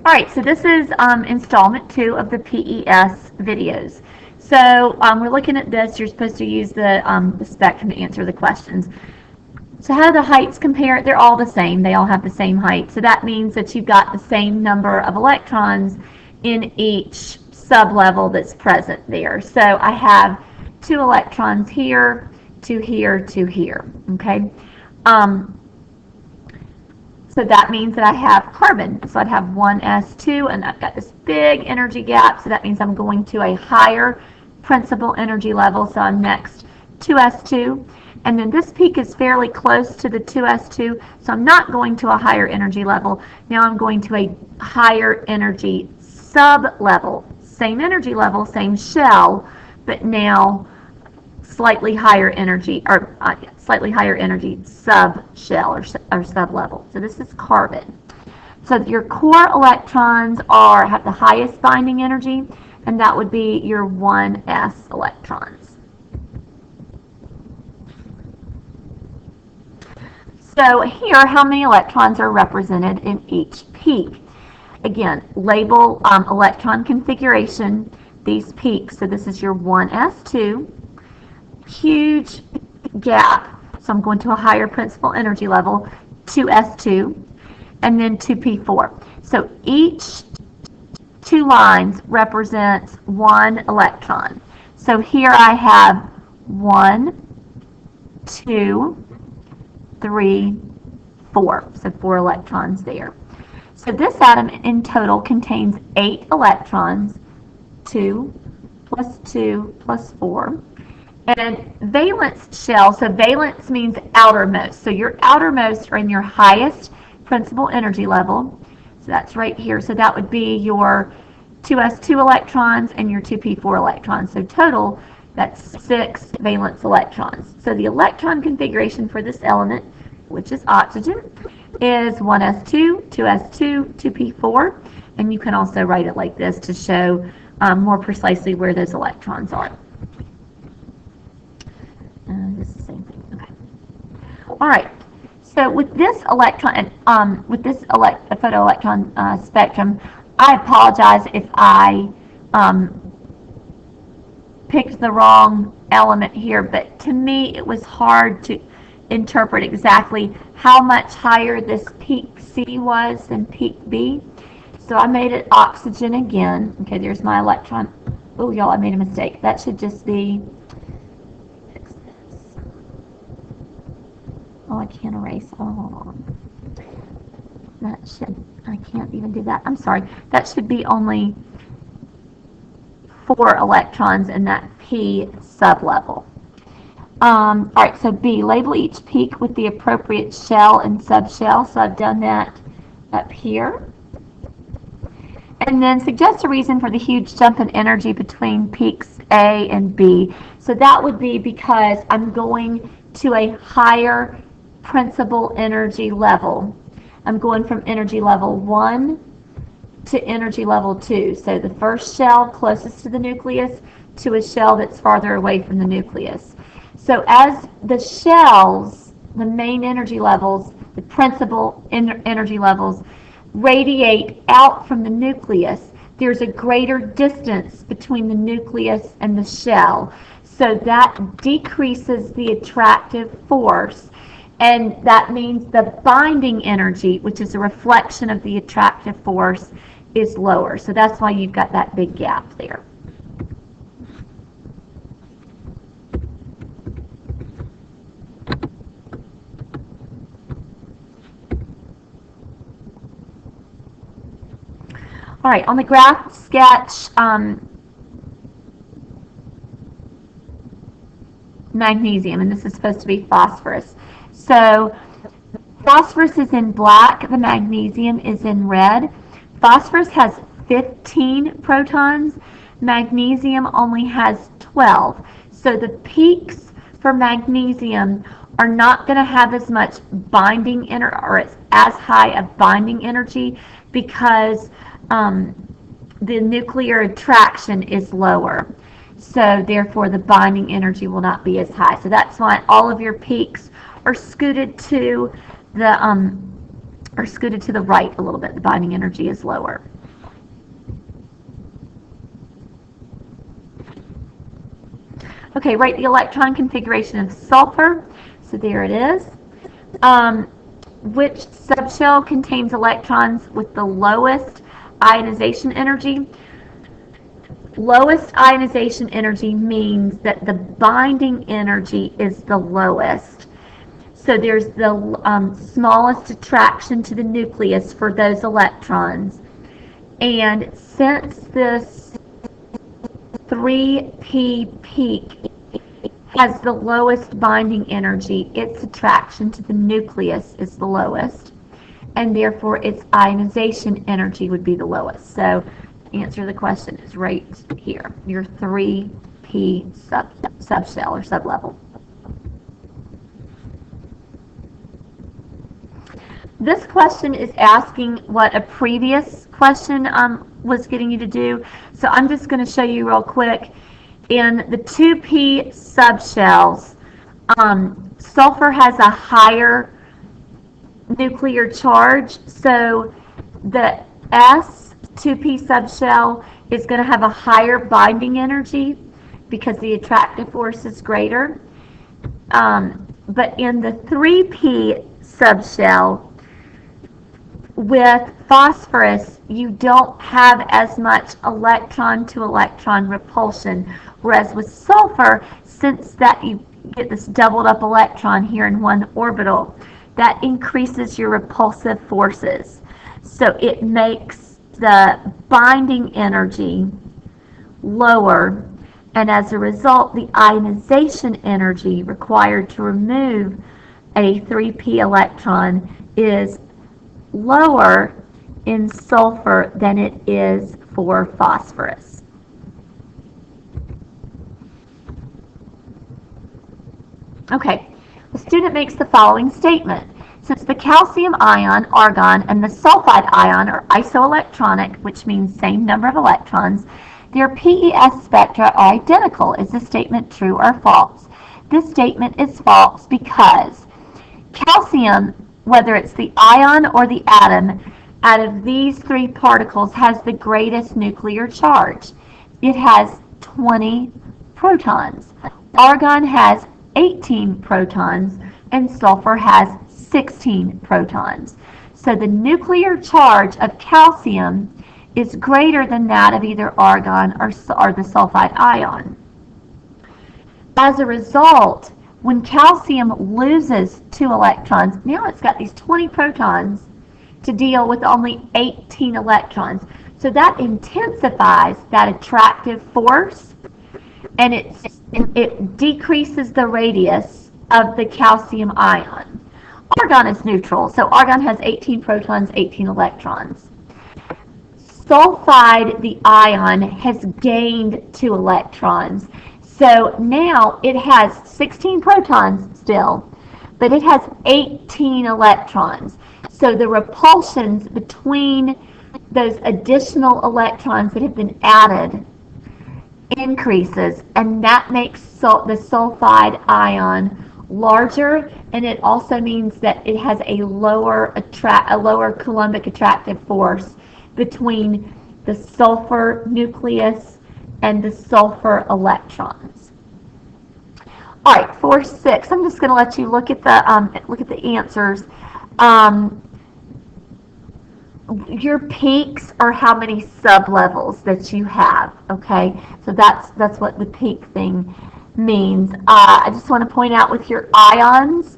All right, so this is installment 2 of the PES videos. So we're looking at this. You're supposed to use the spectrum to answer the questions. So how do the heights compare? They're all the same. They all have the same height. So that means that you've got the same number of electrons in each sublevel that's present there. So I have 2 electrons here, 2 here, 2 here. Okay. So that means that I have carbon. So I'd have 1s2, and I've got this big energy gap. So that means I'm going to a higher principal energy level. So I'm next 2s2. And then this peak is fairly close to the 2s2. So I'm not going to a higher energy level. Now I'm going to a higher energy sub-level. Same energy level, same shell, but now slightly higher energy, or slightly higher energy sub-shell or sub-level. So this is carbon. So your core electrons have the highest binding energy, and that would be your 1s electrons. So here, how many electrons are represented in each peak? Again, label electron configuration, these peaks. So this is your 1s2. Huge gap, so I'm going to a higher principal energy level, 2s2, and then 2p4. So each 2 lines represents 1 electron. So here I have 1, 2, 3, 4. So 4 electrons there. So this atom in total contains 8 electrons, 2 plus 2 plus 4. And valence shell, so valence means outermost. So your outermost are in your highest principal energy level. So that's right here. So that would be your 2s2 electrons and your 2p4 electrons. So total, that's 6 valence electrons. So the electron configuration for this element, which is oxygen, is 1s2, 2s2, 2p4. And you can also write it like this to show more precisely where those electrons are. This is the same thing. Okay. All right. So with this electron, photoelectron spectrum, I apologize if I picked the wrong element here, but to me it was hard to interpret exactly how much higher this peak C was than peak B. So I made it oxygen again. Okay, there's my electron. Oh, y'all, I made a mistake. That should just be. Oh, I can't erase. Oh, hold on. I can't even do that. I'm sorry. That should be only 4 electrons in that P sublevel. All right, so B, label each peak with the appropriate shell and subshell. So I've done that up here. And then suggest a reason for the huge jump in energy between peaks A and B. So that would be because I'm going to a higher principal energy level. I'm going from energy level 1 to energy level 2. So the first shell closest to the nucleus to a shell that's farther away from the nucleus. So as the shells, the main energy levels, the principal energy levels, radiate out from the nucleus, there's a greater distance between the nucleus and the shell. So that decreases the attractive force. And that means the binding energy, which is a reflection of the attractive force, is lower. So that's why you've got that big gap there. All right, on the graph sketch, magnesium, and this is supposed to be phosphorus. So phosphorus is in black, the magnesium is in red. Phosphorus has 15 protons, magnesium only has 12. So the peaks for magnesium are not going to have as much binding energy, or as high a binding energy, because the nuclear attraction is lower. So therefore the binding energy will not be as high. So that's why all of your peaks are scooted to the right a little bit. The binding energy is lower. Okay, write the electron configuration of sulfur. So there it is. Which subshell contains electrons with the lowest ionization energy? Lowest ionization energy means that the binding energy is the lowest. So there's the smallest attraction to the nucleus for those electrons. And since this 3p peak has the lowest binding energy, its attraction to the nucleus is the lowest, and therefore its ionization energy would be the lowest. So the answer to the question is right here, your 3p subshell or sublevel. This question is asking what a previous question was getting you to do. So I'm just going to show you real quick. In the 2p subshells, sulfur has a higher nuclear charge. So the S2p subshell is going to have a higher binding energy because the attractive force is greater. But in the 3p subshell, with phosphorus, you don't have as much electron-to-electron repulsion, whereas with sulfur, since that you get this doubled up electron here in one orbital, that increases your repulsive forces. So it makes the binding energy lower, and as a result, the ionization energy required to remove a 3p electron is lower in sulfur than it is for phosphorus. Okay, the student makes the following statement. Since the calcium ion, argon, and the sulfide ion are isoelectronic, which means same number of electrons, their PES spectra are identical. Is this statement true or false? This statement is false because calcium, whether it's the ion or the atom, out of these three particles has the greatest nuclear charge. It has 20 protons. Argon has 18 protons, and sulfur has 16 protons. So the nuclear charge of calcium is greater than that of either argon or the sulfide ion. As a result, when calcium loses 2 electrons, now it's got these 20 protons to deal with only 18 electrons. So that intensifies that attractive force, and it decreases the radius of the calcium ion. Argon is neutral, so argon has 18 protons, 18 electrons. Sulfide, the ion, has gained 2 electrons. So now it has 16 protons still, but it has 18 electrons. So the repulsions between those additional electrons that have been added increases, and that makes the sulfide ion larger, and it also means that it has a lower Coulombic attractive force between the sulfur nucleus and the sulfur electrons. All right, for 6, I'm just going to let you look at the answers. Your peaks are how many sublevels that you have. Okay, so that's what the peak thing means. I just want to point out with your ions.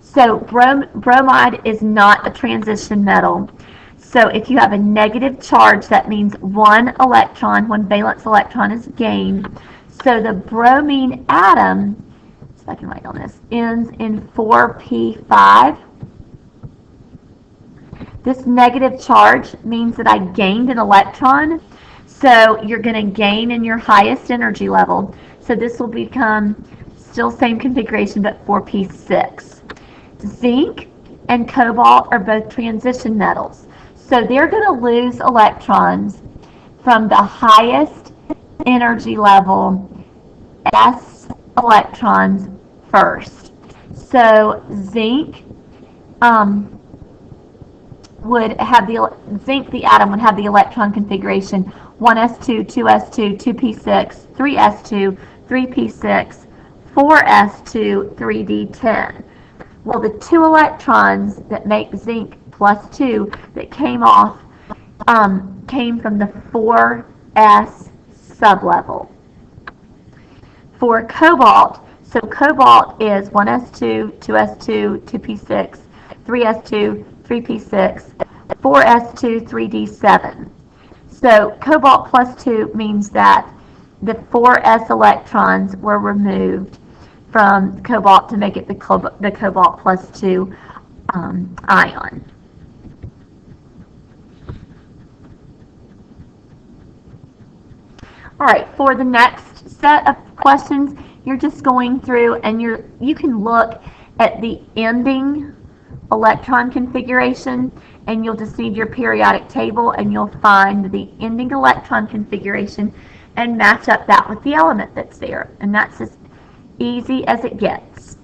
So bromide is not a transition metal. So if you have a negative charge, that means one valence electron is gained. So the bromine atom, so I can write on this, ends in 4p5. This negative charge means that I gained an electron. So you're going to gain in your highest energy level. So this will become still same configuration, but 4p6. Zinc and cobalt are both transition metals. So they're going to lose electrons from the highest energy level, S electrons first. So zinc the atom would have the electron configuration 1s2, 2s2, 2p6, 3s2, 3p6, 4s2, 3d10. Well, the 2 electrons that make zinc plus 2 that came off came from the 4s sublevel. For cobalt, so cobalt is 1s2, 2s2, 2p6, 3s2, 3p6, 4s2, 3d7. So cobalt plus 2 means that the 4s electrons were removed from cobalt to make it the cobalt plus 2 ion. All right, for the next set of questions, you're just going through and you can look at the ending electron configuration, and you'll just need your periodic table, and you'll find the ending electron configuration and match up that with the element that's there. And that's as easy as it gets.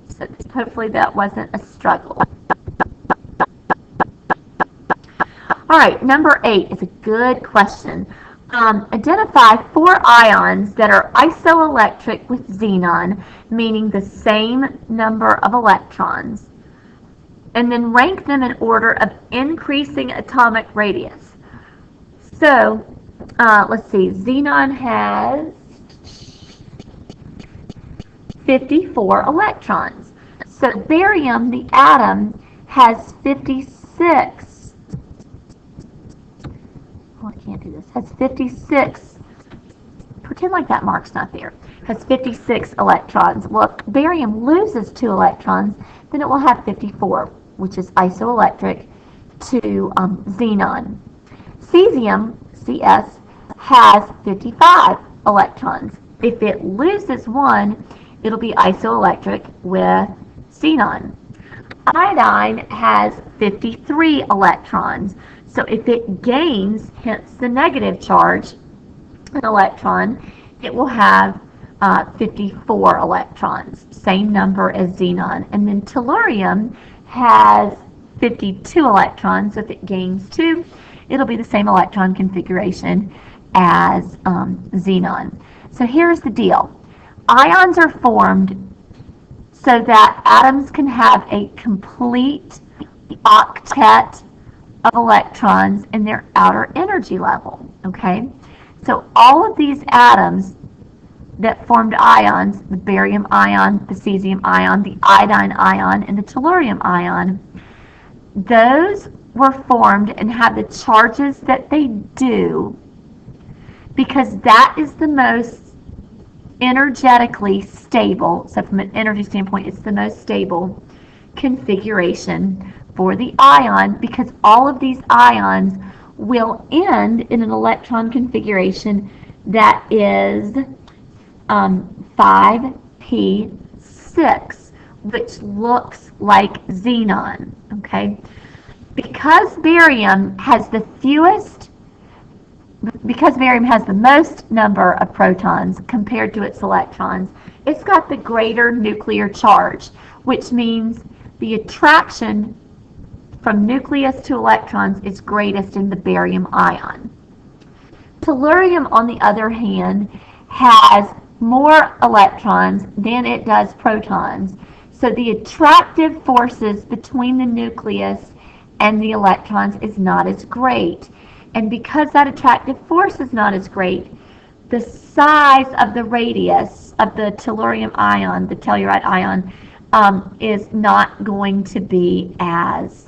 So hopefully that wasn't a struggle. All right, number 8 is a good question. Identify 4 ions that are isoelectric with xenon, meaning the same number of electrons, and then rank them in order of increasing atomic radius. So, let's see, xenon has 54 electrons. So barium, the atom, has 56. I can't do this. Has 56. Pretend like that mark's not there. Has 56 electrons. Well, if barium loses 2 electrons, then it will have 54, which is isoelectric to xenon. Cesium, Cs, has 55 electrons. If it loses 1, it'll be isoelectric with xenon. Iodine has 53 electrons. So if it gains, hence the negative charge, an electron, it will have 54 electrons, same number as xenon. And then tellurium has 52 electrons, so if it gains 2, it'll be the same electron configuration as xenon. So here's the deal. Ions are formed so that atoms can have a complete octet of electrons in their outer energy level, okay? So all of these atoms that formed ions, the barium ion, the cesium ion, the iodine ion, and the tellurium ion, those were formed and have the charges that they do because that is the most energetically stable, so from an energy standpoint, it's the most stable configuration for the ion, because all of these ions will end in an electron configuration that is 5p6, which looks like xenon, okay? Because barium has the most number of protons compared to its electrons, it's got the greater nuclear charge, which means the attraction from nucleus to electrons is greatest in the barium ion. Tellurium, on the other hand, has more electrons than it does protons. So the attractive forces between the nucleus and the electrons is not as great. And because that attractive force is not as great, the size of the radius of the tellurium ion, the telluride ion, is not going to be as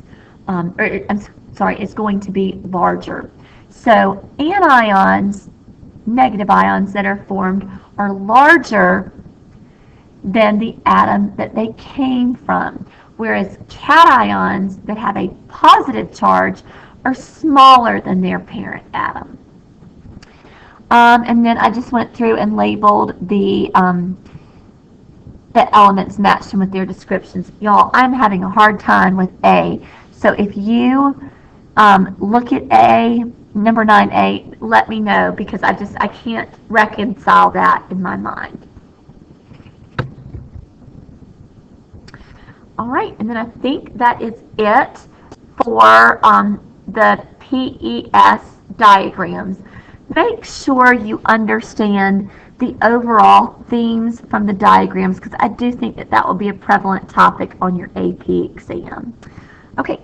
it's going to be larger. So anions, negative ions that are formed, are larger than the atom that they came from, whereas cations that have a positive charge are smaller than their parent atom. And then I just went through and labeled the elements, matched them with their descriptions. Y'all, I'm having a hard time with A. So if you look at A, number 9A, let me know, because I can't reconcile that in my mind. All right, and then I think that is it for the PES diagrams. Make sure you understand the overall themes from the diagrams, because I do think that that will be a prevalent topic on your AP exam. Okay,